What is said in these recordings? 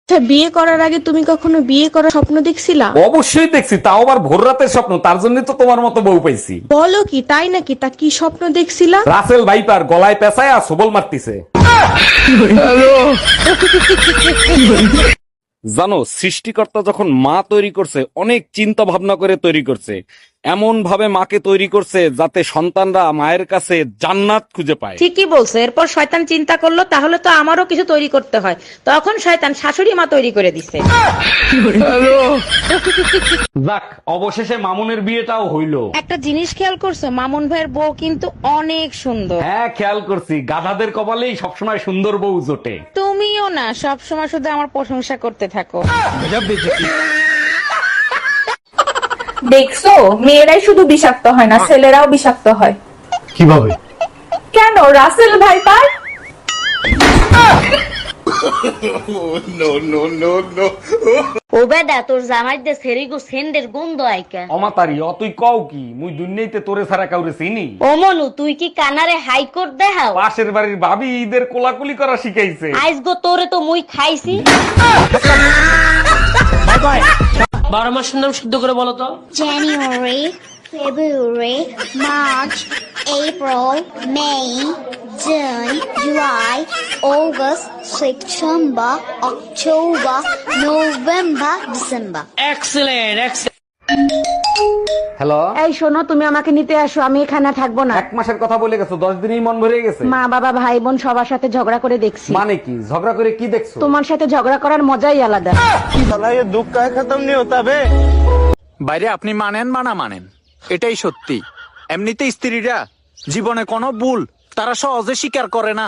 আচ্ছা, বিয়ে করার আগে তুমি কখনো বিয়ে করার স্বপ্ন দেখছিলা? অবশ্যই দেখছি, তাও আবার ভোর রাতের স্বপ্ন। তার জন্য তো তোমার মতো বউ পাইছি। বলো কি, তাই নাকি? তা কি স্বপ্ন দেখছিলা? রাসেল ভাইপার গলায় পেঁচায় আর সবল মারতিছে। জানো, সৃষ্টিকর্তা যখন মা তৈরি করছে অনেক চিন্তা ভাবনা করে তৈরি করছে। এমন ভাবে মাকে তৈরি করছে যাতে সন্তানরা মায়ের কাছে জান্নাত খুঁজে পায়। ঠিকই বলছো। এরপর শয়তান চিন্তা করলো তাহলে তো আমারও কিছু তৈরি করতে হয়, তখন শয়তান শাশুড়ি মা তৈরি করে দিছে। যাক, অবশেষে মামুনের বিয়েটাও হইলো। একটা জিনিস খেয়াল করছো, মামুন ভাইয়ের বউ কিন্তু অনেক সুন্দর। হ্যাঁ, খেয়াল করছি। গাধাদের কপালেই সবসময় সুন্দর বউ জোটে। তুমিও না সব সময় শুধু আমার প্রশংসা করতে থাকো। দেখছো, মেয়েরাই শুধু বিষাক্ত হয় না, ছেলেরাও বিষাক্ত হয়। কিভাবে? কেন? Russell viper. ও বেডা, তোর জামাই দে সেরিগো সেন্ডের গন্ধ আইকা। অমাতারি অতই কও কি? মুই দুনিয়াইতে তোরে ছাড়া কাউরে চিনি? ও মনু, তুই কি কানারে হাইকোর্ট দেখাও? পাশের বাড়ির ভাবি ঈদের কোলাকুলি করা শিখাইছে। আইস গো তোরে তো মুই খাইছি। 12 মাসের নাম শুদ্ধ করে বলো তো। January, February, March, April, May, June, July, August, September, October, November, December. Excellent. Hello, এই শোনো, তুমি আমাকে নিতে আসো, আমি এখানে থাকবো না। 1 মাসের কথা বলে গেছো, 10 দিনেই মন ভরে গেছে। মা বাবা ভাই বোন সবার সাথে ঝগড়া করে দেখছি। মানে কি? ঝগড়া করে কি দেখছো? তোমার সাথে ঝগড়া করার মজাই আলাদা। বাইরে আপনি মানেন বা না মানেন, এটাই সত্যি। এমনিতে স্ত্রীরা জীবনে কোনো ভুল তারা সহজে স্বীকার করে না,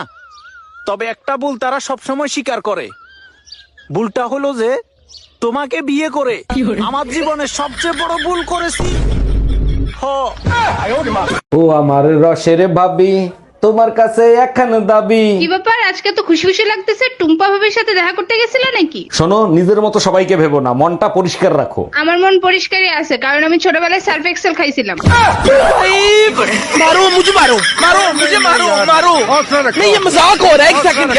তবে একটা ভুল তারা সবসময় স্বীকার করে। ভুলটা হলো যে তোমাকে বিয়ে করে আমার জীবনে সবচেয়ে বড় ভুল করেছি। ও আমার রসের ভাবি, তোমার কাছে একখান দাবি। কি ব্যাপার, আজকে তো খুশি খুশি লাগতেছে? টুম্পা ভাবির সাথে দেখা করতে গেছিলে নাকি? শোনো, নিজের মতো সবাইকে ভেবো না, মনটা পরিষ্কার রাখো। আমার মন পরিষ্কারই আছে, কারণ আমি ছোটবেলায় সার্ফ এক্সেল খাইছিলাম। मारो मुझे, मारो मारो मुझे, मारो मारो नहीं, ये मजाक हो रहा है। एक सेकंड।